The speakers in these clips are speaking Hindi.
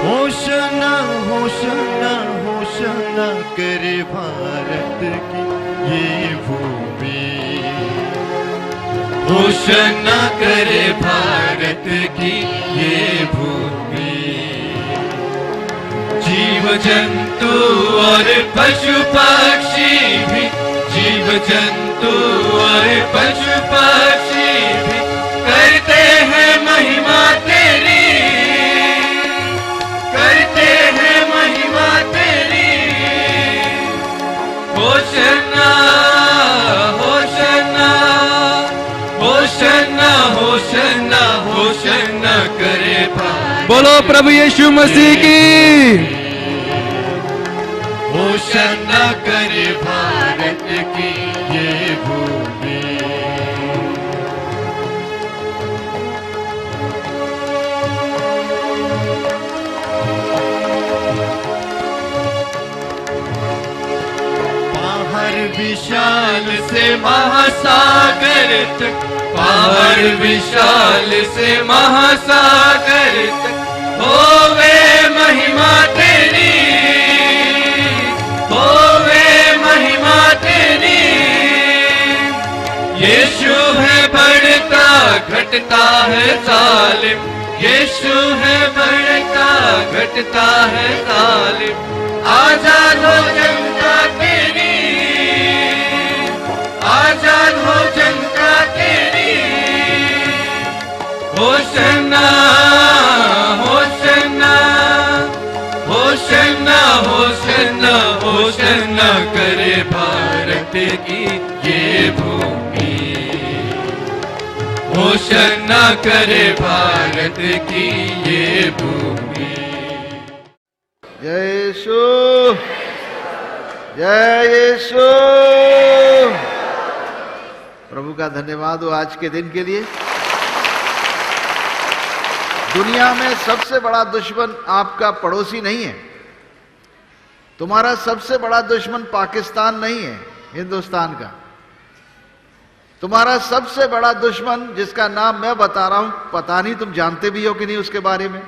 होशना होशना होशना करे भारत की ये भूमि, होशना करे भारत की ये भूमि। जीव जंतु और पशु पक्षी भी, जीव जंतु और पशु पक्षी भी करते हैं महिमा तेरी, करते हैं महिमा तेरी। Hoshana Hoshana Hoshana Hoshana Hoshana करे भारत। बोलो प्रभु यीशु मसीह की। होशना करे भारत की ये भूमि। बाहर विशाल से महासागर तक, बाहर विशाल से महासागर तक होवे महिमा तेरी, होवे महिमा तेरी। यीशु है बढ़ता घटता है जालिम, यीशु है बढ़ता घटता है जालिम। आजाद हो जनता तेरी, आजाद हो जनता तेरी। Hoshana Hoshana Hoshana Hoshana Hoshana करे भारत की ये भूमि, होशना करे भारत की ये भूमि। जय यीशु, जय यीशु। प्रभु का धन्यवाद हो आज के दिन के लिए। दुनिया में सबसे बड़ा दुश्मन आपका पड़ोसी नहीं है। तुम्हारा सबसे बड़ा दुश्मन पाकिस्तान नहीं है, हिंदुस्तान का। तुम्हारा सबसे बड़ा दुश्मन, जिसका नाम मैं बता रहा हूं, पता नहीं तुम जानते भी हो कि नहीं उसके बारे में,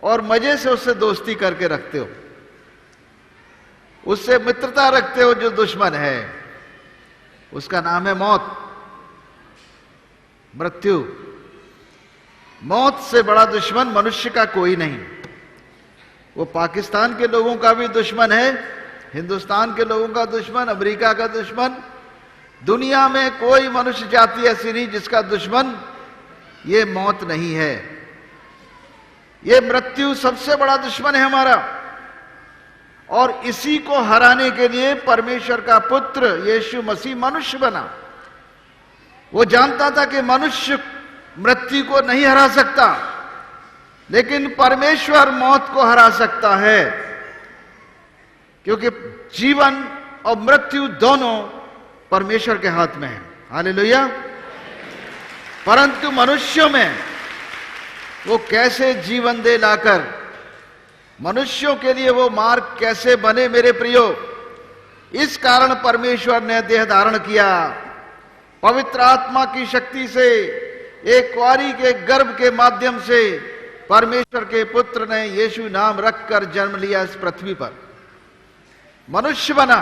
और मजे से उससे दोस्ती करके रखते हो, उससे मित्रता रखते हो, जो दुश्मन है उसका नाम है मौत, मृत्यु। मौत से बड़ा दुश्मन मनुष्य का कोई नहीं। वो पाकिस्तान के लोगों का भी दुश्मन है, हिंदुस्तान के लोगों का दुश्मन, अमेरिका का दुश्मन। दुनिया में कोई मनुष्य जाति ऐसी नहीं जिसका दुश्मन ये मौत नहीं है। ये मृत्यु सबसे बड़ा दुश्मन है हमारा, और इसी को हराने के लिए परमेश्वर का पुत्र यीशु मसीह मनुष्य बना। वो जानता था कि मनुष्य मृत्यु को नहीं हरा सकता, लेकिन परमेश्वर मौत को हरा सकता है, क्योंकि जीवन और मृत्यु दोनों परमेश्वर के हाथ में है। हालेलुया। परंतु मनुष्यों में वो कैसे जीवन दे लाकर, मनुष्यों के लिए वो मार्ग कैसे बने, मेरे प्रियो, इस कारण परमेश्वर ने देह धारण किया। पवित्र आत्मा की शक्ति से, एक कुंवारी के गर्भ के माध्यम से परमेश्वर के पुत्र ने यीशु नाम रखकर जन्म लिया इस पृथ्वी पर। मनुष्य बना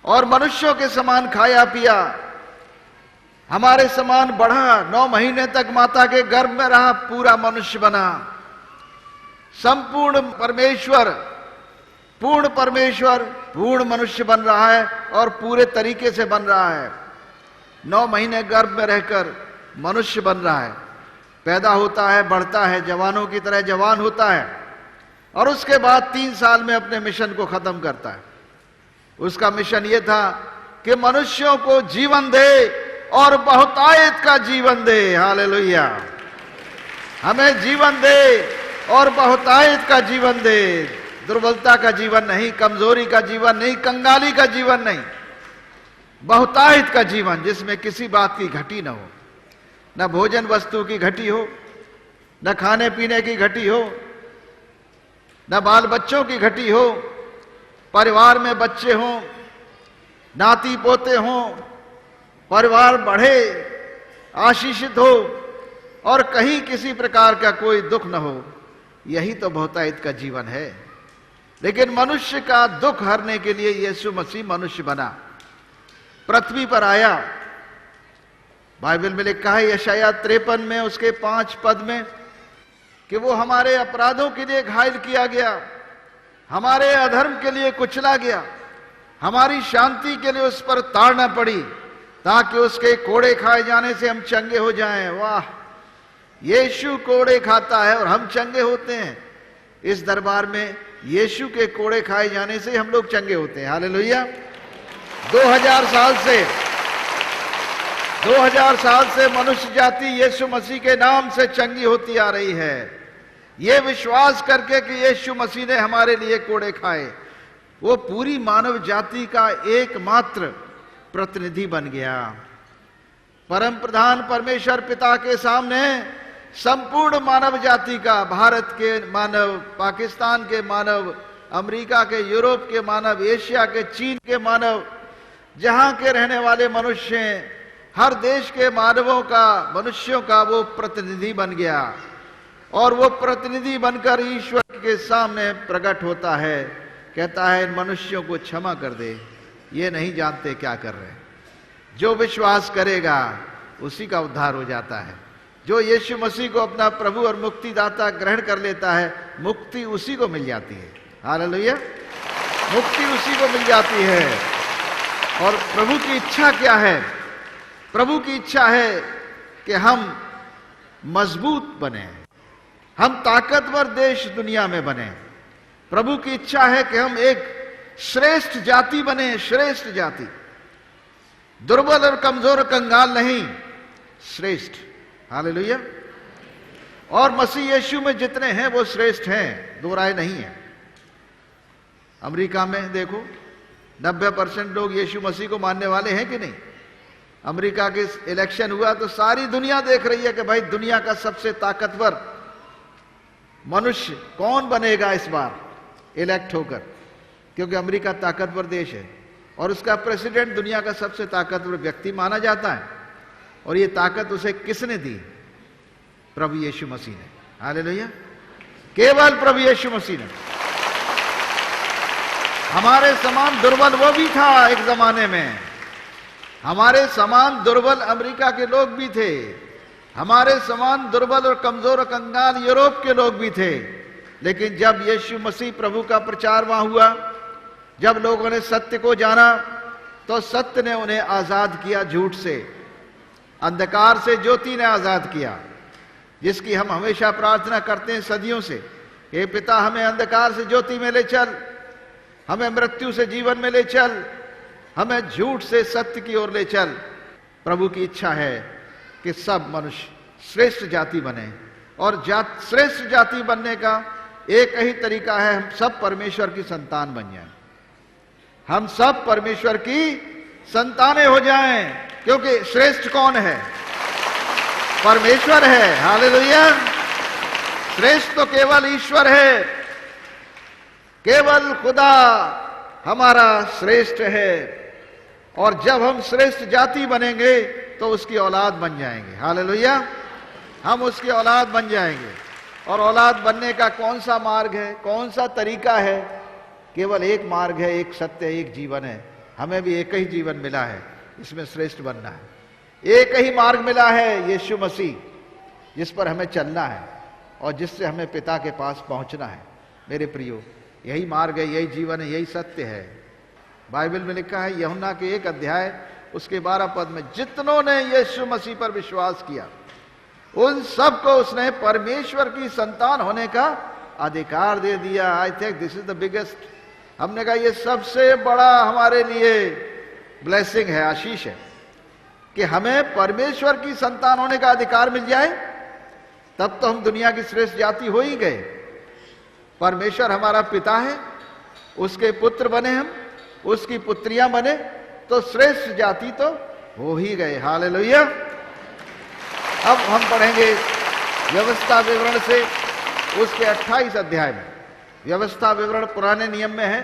और मनुष्यों के समान खाया पिया, हमारे समान बढ़ा, 9 महीने तक माता के गर्भ में रहा, पूरा मनुष्य बना। संपूर्ण परमेश्वर, पूर्ण परमेश्वर पूर्ण मनुष्य बन रहा है और पूरे तरीके से बन रहा है। 9 महीने गर्भ में रहकर मनुष्य बन रहा है, पैदा होता है, बढ़ता है, जवानों की तरह जवान होता है, और उसके बाद 3 साल में अपने मिशन को खत्म करता है। उसका मिशन यह था कि मनुष्यों को जीवन दे और बहुतायत का जीवन दे। हालेलुया। हमें जीवन दे और बहुतायत का जीवन दे। दुर्बलता का जीवन नहीं, कमजोरी का जीवन नहीं, कंगाली का जीवन नहीं, बहुतायत का जीवन, जिसमें किसी बात की घटी न हो, न भोजन वस्तु की घटी हो, न खाने पीने की घटी हो, न बाल बच्चों की घटी हो, परिवार में बच्चे हों, नाती पोते हों, परिवार बढ़े, आशीषित हो, और कहीं किसी प्रकार का कोई दुख न हो। यही तो बहुतायत का जीवन है। लेकिन मनुष्य का दुख हरने के लिए यीशु मसीह मनुष्य बना, पृथ्वी पर आया। बाइबल में लिखा है यशाया 53 में उसके 5 पद में कि वो हमारे अपराधों के लिए घायल किया गया, हमारे अधर्म के लिए कुचला गया, हमारी शांति के लिए उस पर ताड़ना पड़ी, ताकि उसके कोड़े खाए जाने से हम चंगे हो जाएं। वाह, यीशु कोड़े खाता है और हम चंगे होते हैं। इस दरबार में यीशु के कोड़े खाए जाने से हम लोग चंगे होते हैं। हालेलुया। 2000 साल से मनुष्य जाति यीशु मसीह के नाम से चंगी होती आ रही है, ये विश्वास करके कि यीशु मसीह ने हमारे लिए कोड़े खाए। वो पूरी मानव जाति का एकमात्र प्रतिनिधि बन गया। परम प्रधान परमेश्वर पिता के सामने संपूर्ण मानव जाति का, भारत के मानव, पाकिस्तान के मानव, अमेरिका के, यूरोप के मानव, एशिया के, चीन के मानव, जहां के रहने वाले मनुष्य हैं, हर देश के मानवों का, मनुष्यों का वो प्रतिनिधि बन गया। और वो प्रतिनिधि बनकर ईश्वर के सामने प्रकट होता है, कहता है इन मनुष्यों को क्षमा कर दे, ये नहीं जानते क्या कर रहे हैं। जो विश्वास करेगा उसी का उद्धार हो जाता है। जो यीशु मसीह को अपना प्रभु और मुक्तिदाता ग्रहण कर लेता है, मुक्ति उसी को मिल जाती है। हालेलुया, मुक्ति उसी को मिल जाती है। और प्रभु की इच्छा क्या है? प्रभु की इच्छा है कि हम मजबूत बने, हम ताकतवर देश दुनिया में बने। प्रभु की इच्छा है कि हम एक श्रेष्ठ जाति बने, श्रेष्ठ जाति, दुर्बल और कमजोर कंगाल नहीं, श्रेष्ठ। हालेलुया। और मसीह यीशु में जितने हैं वो श्रेष्ठ हैं, दो राय नहीं है। अमेरिका में देखो 90% लोग यीशु मसीह को मानने वाले हैं कि नहीं? अमेरिका के इलेक्शन हुआ तो सारी दुनिया देख रही है कि भाई दुनिया का सबसे ताकतवर मनुष्य कौन बनेगा इस बार इलेक्ट होकर, क्योंकि अमेरिका ताकतवर देश है और उसका प्रेसिडेंट दुनिया का सबसे ताकतवर व्यक्ति माना जाता है। और ये ताकत उसे किसने दी? प्रभु यीशु मसीह ने। हालेलुया, केवल प्रभु यीशु मसीह ने। हमारे समान दुर्बल वो भी था एक जमाने में, हमारे समान दुर्बल अमेरिका के लोग भी थे, हमारे समान दुर्बल और कमजोर और कंगाल यूरोप के लोग भी थे। लेकिन जब यीशु मसीह प्रभु का प्रचार वहां हुआ, जब लोगों ने सत्य को जाना, तो सत्य ने उन्हें आजाद किया झूठ से, अंधकार से ज्योति ने आजाद किया, जिसकी हम हमेशा प्रार्थना करते हैं सदियों से। हे पिता, हमें अंधकार से ज्योति में ले चल, हमें मृत्यु से जीवन में ले चल, हमें झूठ से सत्य की ओर ले चल। प्रभु की इच्छा है कि सब मनुष्य श्रेष्ठ जाति बने, और श्रेष्ठ जाति बनने का एक ही तरीका है, हम सब परमेश्वर की संतान बन जाएं, हम सब परमेश्वर की संतानें हो जाएं। क्योंकि श्रेष्ठ कौन है? परमेश्वर है। हालेलुया, श्रेष्ठ तो केवल ईश्वर है, केवल खुदा हमारा श्रेष्ठ है। और जब हम श्रेष्ठ जाति बनेंगे तो उसकी औलाद बन जाएंगे। हालेलुया, हम उसकी औलाद बन जाएंगे। और औलाद बनने का कौन सा मार्ग है, कौन सा तरीका है? केवल एक मार्ग है, एक सत्य, एक जीवन है। हमें भी एक ही जीवन मिला है, इसमें श्रेष्ठ बनना है। एक ही मार्ग मिला है, यीशु मसीह, जिस पर हमें चलना है और जिससे हमें पिता के पास पहुंचना है। मेरे प्रियो, यही मार्ग है, यही जीवन है, यही सत्य है। बाइबल में लिखा है यूहन्ना के 1 अध्याय उसके 12 पद में, जितनों ने यीशु मसीह पर विश्वास किया उन सबको उसने परमेश्वर की संतान होने का अधिकार दे दिया। I think this is the biggest. हमने कहा ये सबसे बड़ा हमारे लिए ब्लेसिंग है, आशीष है, कि हमें परमेश्वर की संतान होने का अधिकार मिल जाए। तब तो हम दुनिया की श्रेष्ठ जाति हो ही गए। परमेश्वर हमारा पिता है, उसके पुत्र बने हम, उसकी पुत्रियां बने, तो श्रेष्ठ जाति तो हो ही गए। हालेलुया। अब हम पढ़ेंगे व्यवस्था विवरण से उसके 28 अध्याय में। व्यवस्था विवरण पुराने नियम में है,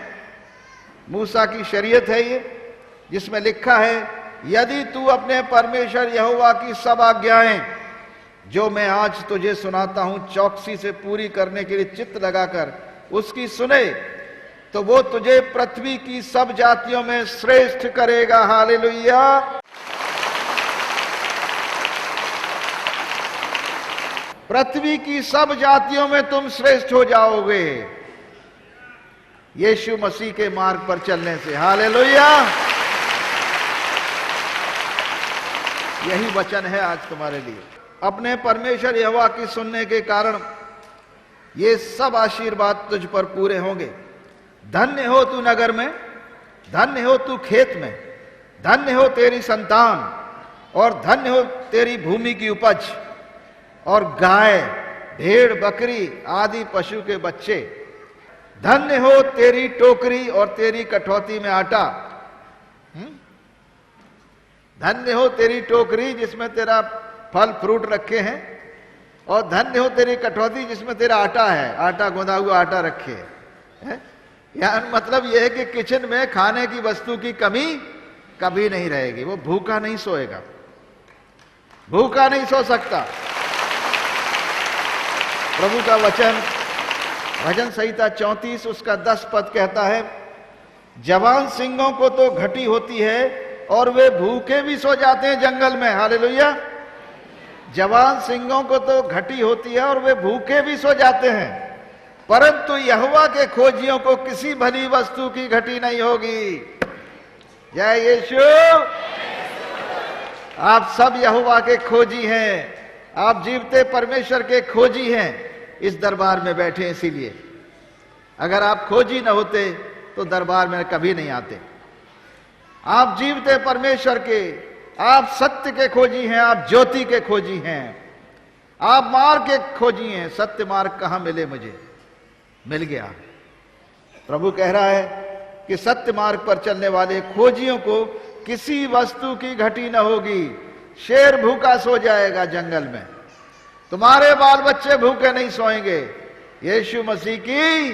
मूसा की शरीयत है ये, जिसमें लिखा है यदि तू अपने परमेश्वर यहोवा की सब आज्ञाएं जो मैं आज तुझे सुनाता हूं चौकसी से पूरी करने के लिए चित्त लगाकर उसकी सुने, तो वो तुझे पृथ्वी की सब जातियों में श्रेष्ठ करेगा। हालेलुया। पृथ्वी की सब जातियों में तुम श्रेष्ठ हो जाओगे यीशु मसीह के मार्ग पर चलने से। हालेलुया। यही वचन है आज तुम्हारे लिए। अपने परमेश्वर यहोवा की सुनने के कारण ये सब आशीर्वाद तुझ पर पूरे होंगे। धन्य हो तू नगर में, धन्य हो तू खेत में, धन्य हो तेरी संतान, और धन्य हो तेरी भूमि की उपज, और गाय, भेड़, बकरी आदि पशु के बच्चे। धन्य हो तेरी टोकरी और तेरी कठौती में आटा। धन्य हो तेरी टोकरी जिसमें तेरा फल फ्रूट रखे हैं, और धन्य हो तेरी कठौती जिसमें तेरा आटा है, आटा गूंदा हुआ आटा रखे है। यानी मतलब यह है कि किचन में खाने की वस्तु की कमी कभी नहीं रहेगी। वो भूखा नहीं सोएगा, भूखा नहीं सो सकता। प्रभु का वचन भजन संहिता 34 उसका 10 पद कहता है, जवान सिंहों को तो घटी होती है और वे भूखे भी सो जाते हैं जंगल में। हालेलुया। जवान सिंहों को तो घटी होती है और वे भूखे भी सो जाते हैं, परंतु यहोवा के खोजियों को किसी भली वस्तु की घटी नहीं होगी। जय यीशु। आप सब यहोवा के खोजी हैं, आप जीवते परमेश्वर के खोजी हैं, इस दरबार में बैठे। इसीलिए अगर आप खोजी न होते तो दरबार में कभी नहीं आते। आप जीवते परमेश्वर के, आप सत्य के खोजी हैं, आप ज्योति के खोजी हैं, आप मार्ग के खोजी हैं। सत्य मार्ग कहां मिले मुझे? मिल गया। प्रभु कह रहा है कि सत्य मार्ग पर चलने वाले खोजियों को किसी वस्तु की घटी न होगी। शेर भूखा सो जाएगा जंगल में, तुम्हारे बाल बच्चे भूखे नहीं सोएंगे। यीशु मसीह की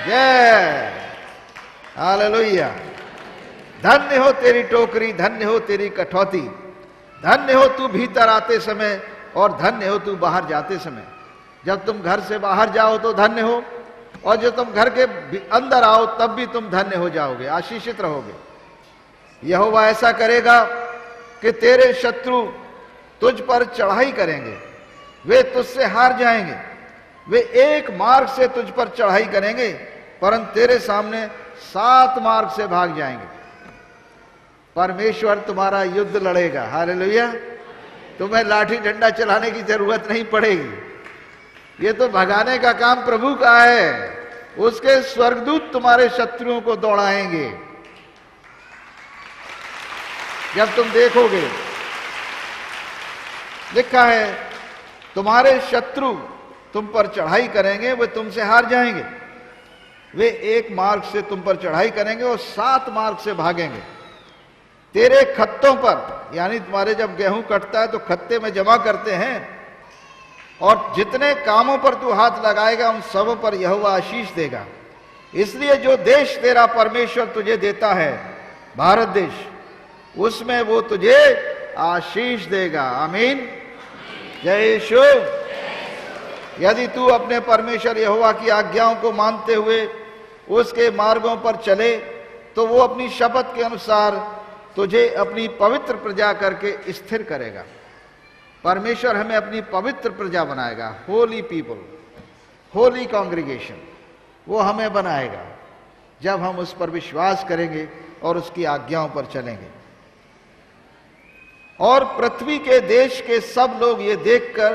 जय। हालेलुया। धन्य हो तेरी टोकरी, धन्य हो तेरी कठौती, धन्य हो तू भीतर आते समय और धन्य हो तू बाहर जाते समय। जब तुम घर से बाहर जाओ तो धन्य हो, और जब तुम घर के अंदर आओ तब भी तुम धन्य हो जाओगे, आशीषित रहोगे। यहोवा ऐसा करेगा कि तेरे शत्रु तुझ पर चढ़ाई करेंगे, वे तुझसे हार जाएंगे। वे एक मार्ग से तुझ पर चढ़ाई करेंगे, परंतु तेरे सामने 7 मार्ग से भाग जाएंगे। परमेश्वर तुम्हारा युद्ध लड़ेगा। हालेलुया। तुम्हें लाठी डंडा चलाने की जरूरत नहीं पड़ेगी। ये तो भगाने का काम प्रभु का है। उसके स्वर्गदूत तुम्हारे शत्रुओं को दौड़ाएंगे। जब तुम देखोगे, लिखा है तुम्हारे शत्रु तुम पर चढ़ाई करेंगे, वे तुमसे हार जाएंगे। वे एक मार्ग से तुम पर चढ़ाई करेंगे और 7 मार्ग से भागेंगे। तेरे खत्तों पर, यानी तुम्हारे जब गेहूं कटता है तो खत्ते में जमा करते हैं, और जितने कामों पर तू हाथ लगाएगा उन सब पर यहोवा आशीष देगा। इसलिए जो देश तेरा परमेश्वर तुझे देता है, भारत देश, उसमें वो तुझे आशीष देगा। आमीन। जय यीशु। यदि तू अपने परमेश्वर यहोवा की आज्ञाओं को मानते हुए उसके मार्गों पर चले, तो वो अपनी शपथ के अनुसार तुझे अपनी पवित्र प्रजा करके स्थिर करेगा। परमेश्वर हमें अपनी पवित्र प्रजा बनाएगा। होली पीपल, होली कांग्रीगेशन, वो हमें बनाएगा जब हम उस पर विश्वास करेंगे और उसकी आज्ञाओं पर चलेंगे। और पृथ्वी के देश के सब लोग ये देखकर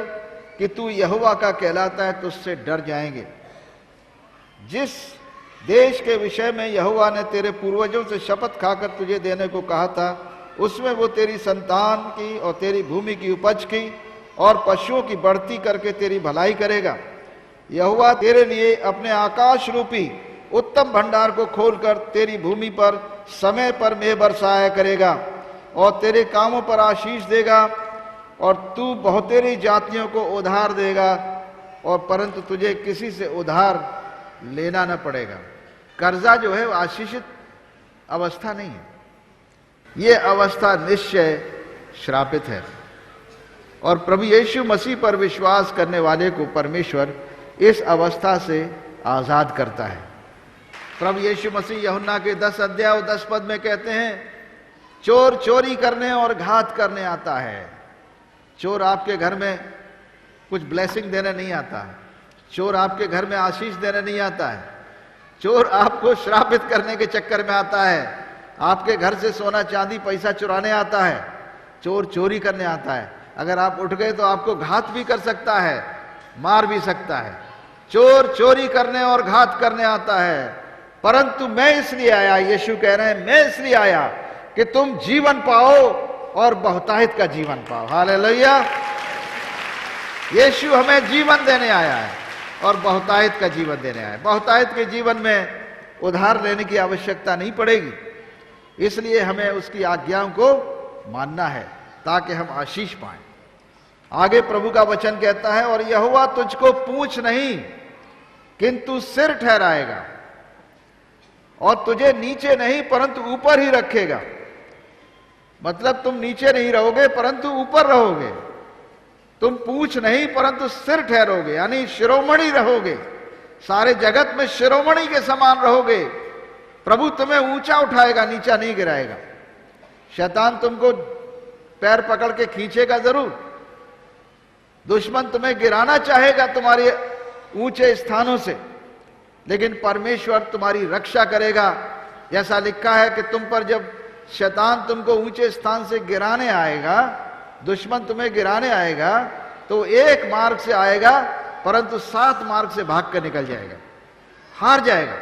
कि तू यहोवा का कहलाता है तो उससे डर जाएंगे। जिस देश के विषय में यहोवा ने तेरे पूर्वजों से शपथ खाकर तुझे देने को कहा था, उसमें वो तेरी संतान की और तेरी भूमि की उपज की और पशुओं की बढ़ती करके तेरी भलाई करेगा। यहोवा तेरे लिए अपने आकाश रूपी उत्तम भंडार को खोलकर तेरी भूमि पर समय पर मेघ बरसाया करेगा और तेरे कामों पर आशीष देगा, और तू बहुतेरी जातियों को उधार देगा, और परंतु तुझे किसी से उधार लेना न पड़ेगा। कर्जा जो है आशीषित अवस्था नहीं है, ये अवस्था निश्चय श्रापित है। और प्रभु यीशु मसीह पर विश्वास करने वाले को परमेश्वर इस अवस्था से आजाद करता है। प्रभु यीशु मसीह यूहन्ना के 10 अध्याय और 10 पद में कहते हैं, चोर चोरी करने और घात करने आता है। चोर आपके घर में कुछ ब्लेसिंग देने नहीं आता है। चोर आपके घर में आशीष देने नहीं आता है। चोर आपको श्रापित करने के चक्कर में आता है। आपके घर से सोना चांदी पैसा चुराने आता है। चोर चोरी करने आता है। अगर आप उठ गए तो आपको घात भी कर सकता है, मार भी सकता है। चोर चोरी करने और घात करने आता है, परंतु मैं इसलिए आया, यीशु कह रहे हैं, मैं इसलिए आया कि तुम जीवन पाओ और बहुतायत का जीवन पाओ। हालेलुया। यीशु हमें जीवन देने आया है और बहुतायत का जीवन देने आया है। बहुतायत के जीवन में उधार लेने की आवश्यकता नहीं पड़ेगी, इसलिए हमें उसकी आज्ञाओं को मानना है ताकि हम आशीष पाएं। आगे प्रभु का वचन कहता है, और यहोवा तुझको पूंछ नहीं किंतु सिर ठहराएगा, और तुझे नीचे नहीं परंतु ऊपर ही रखेगा। मतलब तुम नीचे नहीं रहोगे परंतु ऊपर रहोगे। तुम पूंछ नहीं परंतु सिर ठहरोगे, यानी शिरोमणि रहोगे। सारे जगत में शिरोमणि के समान रहोगे। प्रभु तुम्हें ऊंचा उठाएगा, नीचा नहीं गिराएगा। शैतान तुमको पैर पकड़ के खींचेगा जरूर। दुश्मन तुम्हें गिराना चाहेगा तुम्हारे ऊंचे स्थानों से, लेकिन परमेश्वर तुम्हारी रक्षा करेगा। जैसा लिखा है कि तुम पर जब शैतान तुमको ऊंचे स्थान से गिराने आएगा, दुश्मन तुम्हें गिराने आएगा, तो एक मार्ग से आएगा परंतु 7 मार्ग से भाग कर निकल जाएगा, हार जाएगा।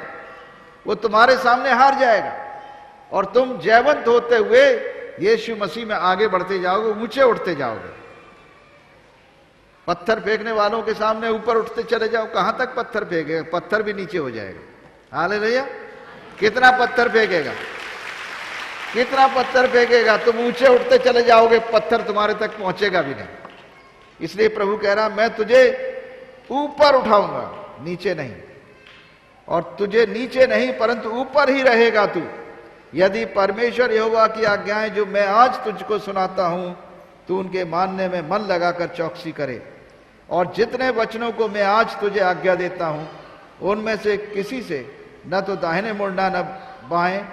वो तुम्हारे सामने हार जाएगा और तुम जयवंत होते हुए यीशु मसीह में आगे बढ़ते जाओगे, ऊंचे उठते जाओगे। पत्थर फेंकने वालों के सामने ऊपर उठते चले जाओ, कहां तक पत्थर फेंकेगा? पत्थर भी नीचे हो जाएगा। हालेलुया। कितना पत्थर फेंकेगा? कितना पत्थर फेंकेगा? तुम ऊंचे उठते चले जाओगे, पत्थर तुम्हारे तक पहुंचेगा भी नहीं। इसलिए प्रभु कह रहा, मैं तुझे ऊपर उठाऊंगा, नीचे नहीं, और तुझे नीचे नहीं परंतु ऊपर ही रहेगा तू, यदि परमेश्वर यहोवा की आज्ञाएं जो मैं आज तुझको सुनाता हूं तू उनके मानने में मन लगाकर चौकसी करे। और जितने वचनों को मैं आज तुझे आज्ञा देता हूं उनमें से किसी से न तो दाहिने मुड़ना न बाएं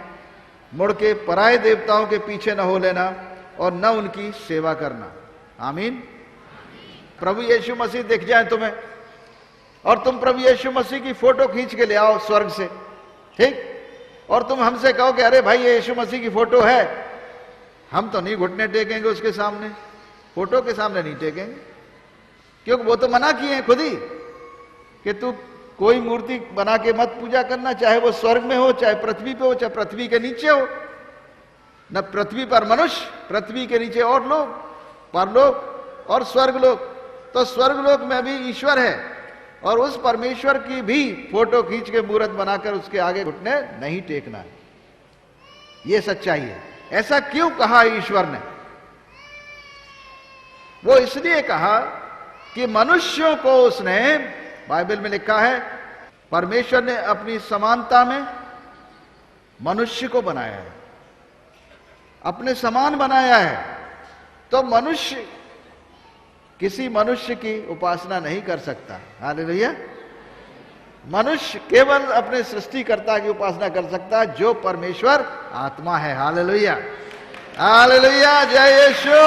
मुड़ के पराये देवताओं के पीछे न हो लेना और न उनकी सेवा करना। आमीन। प्रभु यीशु मसीह दिख जाए तुम्हें और तुम प्रभु यीशु मसीह की फोटो खींच के ले आओ स्वर्ग से, ठीक, और तुम हमसे कहो कि अरे भाई ये यीशु मसीह की फोटो है, हम तो नहीं घुटने टेकेंगे उसके सामने, फोटो के सामने नहीं टेकेंगे, क्योंकि वो तो मना किए हैं खुद ही कि तू कोई मूर्ति बना के मत पूजा करना, चाहे वो स्वर्ग में हो, चाहे पृथ्वी पे हो, चाहे पृथ्वी के नीचे हो। न पृथ्वी पर मनुष्य, पृथ्वी के नीचे और लोग, परलोक और स्वर्ग लोक। तो स्वर्ग लोक में भी ईश्वर है और उस परमेश्वर की भी फोटो खींच के मूर्त बनाकर उसके आगे घुटने नहीं टेकना है। ये सच्चाई है। ऐसा क्यों कहा ईश्वर ने? वो इसलिए कहा कि मनुष्यों को उसने, बाइबल में लिखा है, परमेश्वर ने अपनी समानता में मनुष्य को बनाया है, अपने समान बनाया है। तो मनुष्य किसी मनुष्य की उपासना नहीं कर सकता। हालेलुया। मनुष्य केवल अपने सृष्टिकर्ता की उपासना कर सकता है जो परमेश्वर आत्मा है। हालेलुया, हालेलुया, जय यीशु।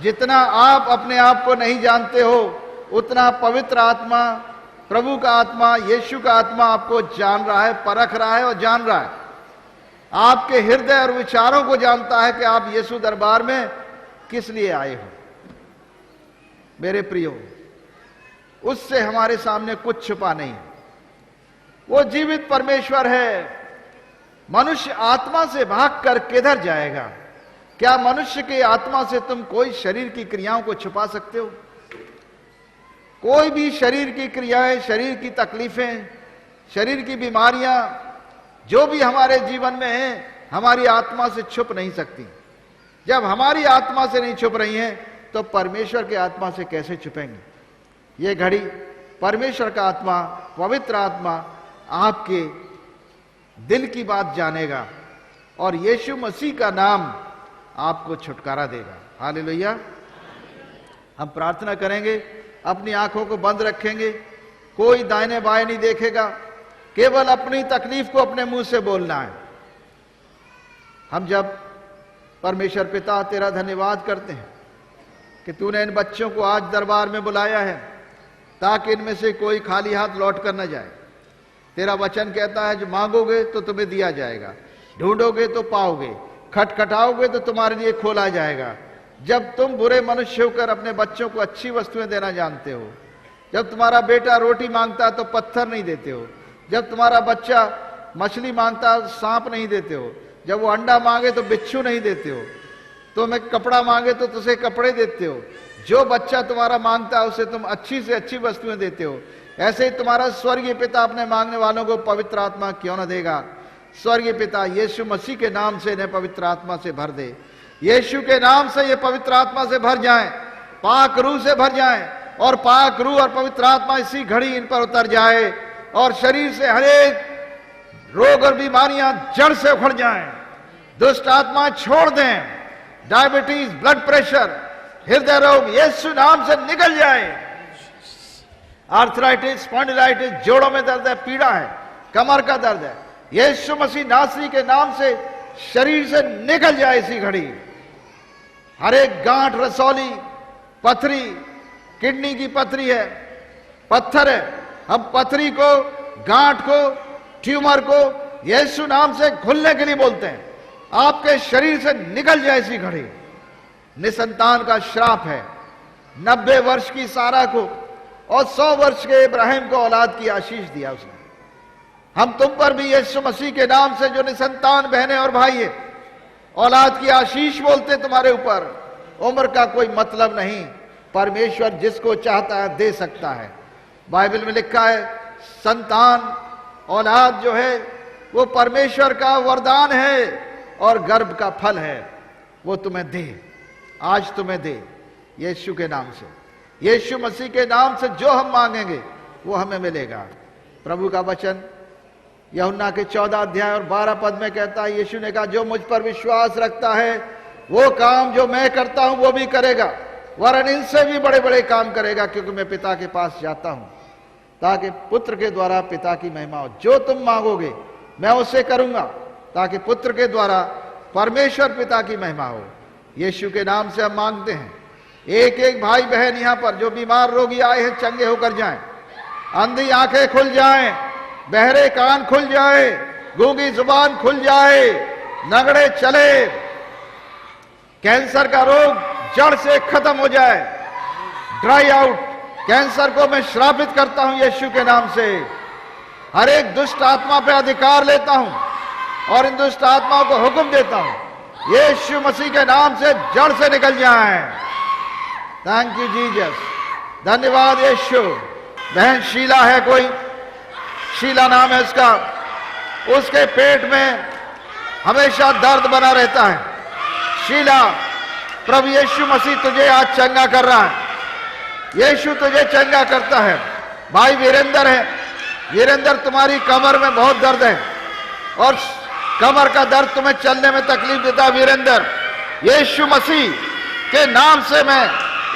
जितना आप अपने आप को नहीं जानते हो उतना पवित्र आत्मा, प्रभु का आत्मा, यीशु का आत्मा आपको जान रहा है, परख रहा है और जान रहा है। आपके हृदय और विचारों को जानता है कि आप यीशु दरबार में किस लिए आए हो। मेरे प्रियो, उससे हमारे सामने कुछ छुपा नहीं। वो जीवित परमेश्वर है। मनुष्य आत्मा से भागकर किधर जाएगा? क्या मनुष्य की आत्मा से तुम कोई शरीर की क्रियाओं को छुपा सकते हो? कोई भी शरीर की क्रियाएं, शरीर की तकलीफें, शरीर की बीमारियां जो भी हमारे जीवन में हैं, हमारी आत्मा से छुप नहीं सकती। जब हमारी आत्मा से नहीं छुप रही हैं तो परमेश्वर की आत्मा से कैसे छुपेंगे? ये घड़ी परमेश्वर का आत्मा, पवित्र आत्मा आपके दिल की बात जानेगा और यीशु मसीह का नाम आपको छुटकारा देगा। हालेलुया। हम प्रार्थना करेंगे, अपनी आंखों को बंद रखेंगे, कोई दाहिने बाएं नहीं देखेगा, केवल अपनी तकलीफ को अपने मुंह से बोलना है। हम जब परमेश्वर पिता तेरा धन्यवाद करते हैं कि तूने इन बच्चों को आज दरबार में बुलाया है ताकि इनमें से कोई खाली हाथ लौट कर न जाए। तेरा वचन कहता है जो मांगोगे तो तुम्हें दिया जाएगा, ढूंढोगे तो पाओगे, खटखटाओगे तो तुम्हारे लिए खोला जाएगा। जब तुम बुरे मनुष्य होकर अपने बच्चों को अच्छी वस्तुएं देना जानते हो, जब तुम्हारा बेटा रोटी मांगता है तो पत्थर नहीं देते हो, जब तुम्हारा बच्चा मछली मांगता है सांप नहीं देते हो, जब वो अंडा मांगे तो बिच्छू नहीं देते हो, तुम्हें कपड़ा मांगे तो तुझे कपड़े देते हो, जो बच्चा तुम्हारा मांगता है उसे तुम अच्छी से अच्छी वस्तुएं देते हो, ऐसे ही तुम्हारा स्वर्गीय पिता अपने मांगने वालों को पवित्र आत्मा क्यों न देगा। स्वर्गीय पिता यीशु मसीह के नाम से इन्हें पवित्र आत्मा से भर दे। यीशु के नाम से ये पवित्र आत्मा से भर जाएं, पाक रूह से भर जाएं, और पाक रूह और पवित्र आत्मा इसी घड़ी इन पर उतर जाए और शरीर से हरेक रोग और बीमारियां जड़ से उखड़ जाएं, दुष्ट आत्मा छोड़ दें, डायबिटीज, ब्लड प्रेशर, हृदय रोग यीशु नाम से निकल जाए। आर्थराइटिस, स्पॉन्डिलाइटिस, जोड़ों में दर्द है, पीड़ा है, कमर का दर्द है, यीशु मसीह नासरी के नाम से शरीर से निकल जाए इसी घड़ी। हर एक गांठ, रसौली, पथरी, किडनी की पथरी है, पत्थर है, हम पथरी को, गांठ को, ट्यूमर को यीशु नाम से खुलने के लिए बोलते हैं, आपके शरीर से निकल जाए इसी घड़ी। निसंतान का श्राप है, 90 वर्ष की सारा को और 100 वर्ष के इब्राहिम को औलाद की आशीष दिया उसने। हम तुम पर भी यीशु मसीह के नाम से जो निसंतान बहनें और भाई है, औलाद की आशीष बोलते तुम्हारे ऊपर। उम्र का कोई मतलब नहीं, परमेश्वर जिसको चाहता है दे सकता है। बाइबल में लिखा है संतान, औलाद जो है वो परमेश्वर का वरदान है और गर्भ का फल है, वो तुम्हें दे, आज तुम्हें दे यीशु के नाम से। यीशु मसीह के नाम से जो हम मांगेंगे वो हमें मिलेगा। प्रभु का वचन यूहन्ना के 14 अध्याय और 12 पद में कहता है, यीशु ने कहा जो मुझ पर विश्वास रखता है वो काम जो मैं करता हूं वो भी करेगा, वरन इनसे भी बड़े बड़े काम करेगा, क्योंकि मैं पिता के पास जाता हूं ताकि पुत्र के द्वारा पिता की महिमा हो। जो तुम मांगोगे मैं उसे करूंगा ताकि पुत्र के द्वारा परमेश्वर पिता की महिमा हो। यीशु के नाम से हम मांगते हैं, एक एक भाई बहन यहां पर जो बीमार रोगी आए हैं चंगे होकर जाएं, अंधी आंखें खुल जाएं, बहरे कान खुल जाए, गूंगी जुबान खुल जाए, नगड़े चले, कैंसर का रोग जड़ से खत्म हो जाए, ड्राई आउट। कैंसर को मैं श्रापित करता हूं यीशु के नाम से। हर एक दुष्ट आत्मा पे अधिकार लेता हूं और इन दुष्ट आत्माओं को हुक्म देता हूं यीशु मसीह के नाम से जड़ से निकल जाए। थैंक यू जीसस, धन्यवाद यीशु। बहन शीला है, कोई शीला नाम है उसका, उसके पेट में हमेशा दर्द बना रहता है। शीला, प्रभु यीशु मसीह तुझे आज चंगा कर रहा है, यीशु तुझे चंगा करता है। भाई वीरेंद्र है, वीरेंद्र तुम्हारी कमर में बहुत दर्द है और कमर का दर्द तुम्हें चलने में तकलीफ देता है। वीरेंद्र, यीशु मसीह के नाम से मैं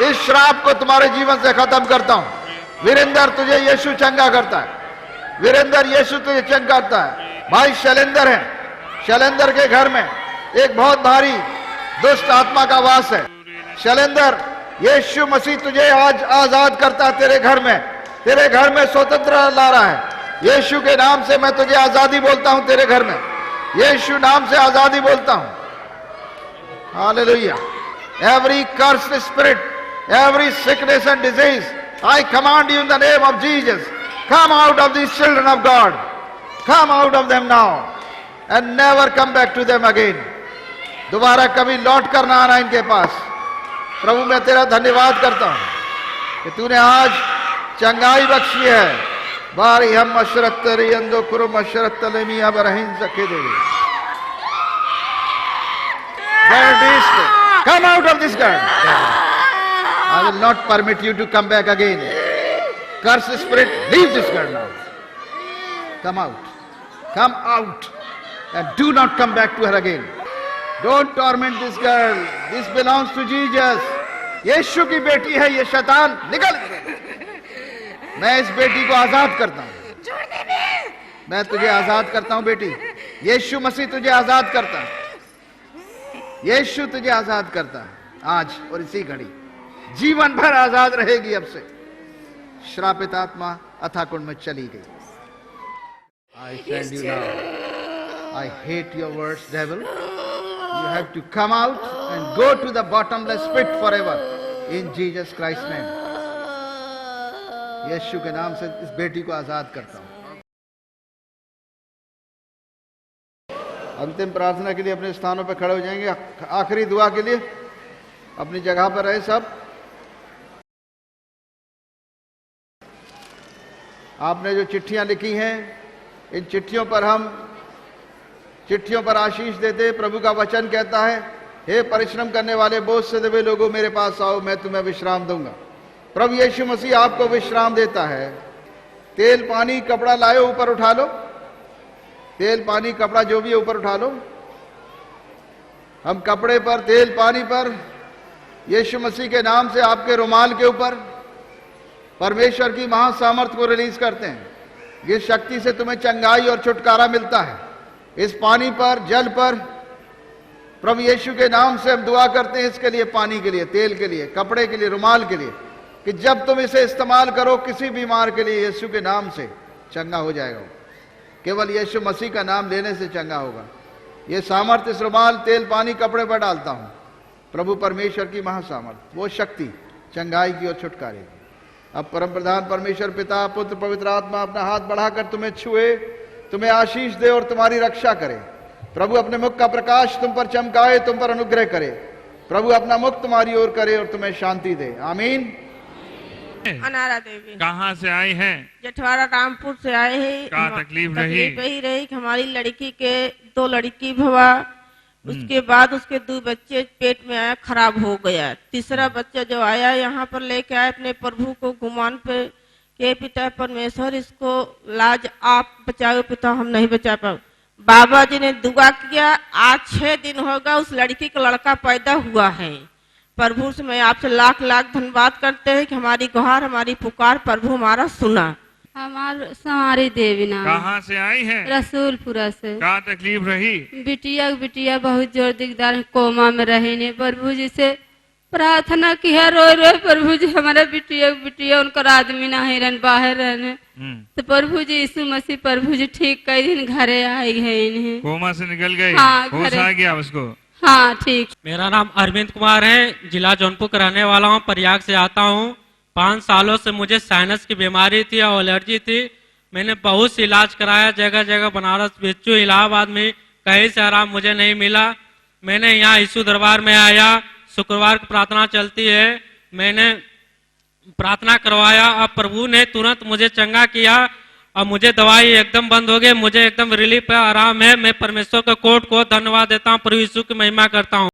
इस श्राप को तुम्हारे जीवन से खत्म करता हूं। वीरेंद्र, तुझे यीशु चंगा करता है, वीरेंद्र यीशु तुझे चंगा करता है। भाई शैलेंद्र है, शैलेंद्र के घर में एक बहुत भारी दुष्ट आत्मा का वास है। शैलेंद्र, यीशु मसीह तुझे आज आजाद करता है, तेरे घर में स्वतंत्रता ला रहा है। यीशु के नाम से मैं तुझे आजादी बोलता हूं, तेरे घर में यीशु नाम से आजादी बोलता हूं। Hallelujah. Every cursed spirit, every sickness and disease, I command you in the name of Jesus, come out of these children of God, come out of them now and never come back to them again. दोबारा कभी लौट कर ना आना इनके पास। प्रभु मैं तेरा धन्यवाद करता हूं कि तूने आज चंगाई बख्शी है। बारी हम मशरत रियंदो कुरु मशरत लेमिया बरहिन सके देवी। Come out of this garden. I will not permit you to come back again. Cursed spirit, leave this girl now. Come out. Come out. And do not come back to her again. Don't torment this girl. This belongs to Jesus. यीशु की बेटी है ये, शैतान निकल। मैं इस बेटी को आजाद करता हूं। मैं तुझे आजाद करता हूं बेटी। यीशु मसीह तुझे आजाद करता है। यीशु तुझे आजाद करता है आज और इसी घड़ी। जीवन भर आजाद रहेगी अब से। श्रापित आत्मा अथाकुंड में चली गई। I send you now. I hate your words, devil. You have to come out and go to the bottomless pit forever. In Jesus Christ's name. यीशु के नाम से इस बेटी को आजाद करता हूं। अंतिम प्रार्थना के लिए अपने स्थानों पर खड़े हो जाएंगे। आखिरी दुआ के लिए अपनी जगह पर रहे सब। आपने जो चिट्ठियां लिखी हैं, इन चिट्ठियों पर आशीष देते। प्रभु का वचन कहता है, हे परिश्रम करने वाले बोझ से दबे लोगों, मेरे पास आओ, मैं तुम्हें विश्राम दूंगा। प्रभु यीशु मसीह आपको विश्राम देता है। तेल पानी कपड़ा लाओ, ऊपर उठा लो। तेल पानी कपड़ा जो भी है ऊपर उठा लो। हम कपड़े पर, तेल पानी पर, यीशु मसीह के नाम से आपके रुमाल के ऊपर परमेश्वर की महासामर्थ को रिलीज करते हैं। जिस शक्ति से तुम्हें चंगाई और छुटकारा मिलता है, इस पानी पर, जल पर, प्रभु यीशु के नाम से हम दुआ करते हैं। इसके लिए, पानी के लिए, तेल के लिए, कपड़े के लिए, रुमाल के लिए, कि जब तुम इसे इस्तेमाल करो किसी बीमार के लिए, यीशु के नाम से चंगा हो जाएगा। केवल यीशु मसीह का नाम लेने से चंगा होगा। ये सामर्थ्य इस रुमाल, तेल, पानी, कपड़े पर डालता हूं। प्रभु परमेश्वर की महासामर्थ, वो शक्ति चंगाई की और छुटकारे की। अब परम प्रधान परमेश्वर पिता, पुत्र, पवित्र आत्मा अपना हाथ बढ़ाकर तुम्हें छुए, तुम्हें आशीष दे और तुम्हारी रक्षा करे। प्रभु अपने मुख का प्रकाश तुम पर चमकाए, तुम पर अनुग्रह करे। प्रभु अपना मुख तुम्हारी ओर करे और तुम्हें शांति दे। आमीन। अनारा देवी कहाँ से आई हैं? जठवाड़ा रामपुर से आए हैं। क्या तकलीफ रही? वही रही कि हमारी लड़की के 2 लड़की भवा, उसके बाद उसके 2 बच्चे पेट में आया, खराब हो गया। तीसरा बच्चा जो आया यहाँ पर लेके आए अपने प्रभु को गुमान पे के पिता परमेश्वर, इसको लाज आप बचाओ पिता, हम नहीं बचा पाओ। बाबा जी ने दुआ किया, आज 6 दिन होगा उस लड़की का लड़का पैदा हुआ है। प्रभु से मैं आपसे लाख लाख धन्यवाद करते हैं कि हमारी गुहार, हमारी पुकार प्रभु हमारा सुना। हमारी देवी नाम। कहाँ से आई हैं? रसूलपुरा से। क्या तकलीफ रही? बिटिया बहुत जोर दिकदार कोमा में रहे ने। प्रभु जी से प्रार्थना की है, रो प्रभु जी हमारा बिटिया उनका आदमी नहीं रहन, बाहर रहने। तो प्रभु जी यीशु मसीह प्रभु जी ठीक कई दिन घरे आई है। इन्हें कोमा से निकल गए? हाँ, होश आ गया उसको? हाँ ठीक। मेरा नाम अरविंद कुमार है, जिला जौनपुर का रहने वाला हूँ, प्रयाग से आता हूँ। 5 सालों से मुझे साइनस की बीमारी थी और एलर्जी थी। मैंने बहुत से इलाज कराया, जगह जगह, बनारस, बिच्छू, इलाहाबाद में, कहीं से आराम मुझे नहीं मिला। मैंने यहाँ यीशु दरबार में आया, शुक्रवार को प्रार्थना चलती है, मैंने प्रार्थना करवाया। अब प्रभु ने तुरंत मुझे चंगा किया और मुझे दवाई एकदम बंद हो गई, मुझे एकदम रिलीफ है, आराम है। मैं परमेश्वर के कोट को धन्यवाद देता हूँ, प्रभु यीशु की महिमा करता हूँ।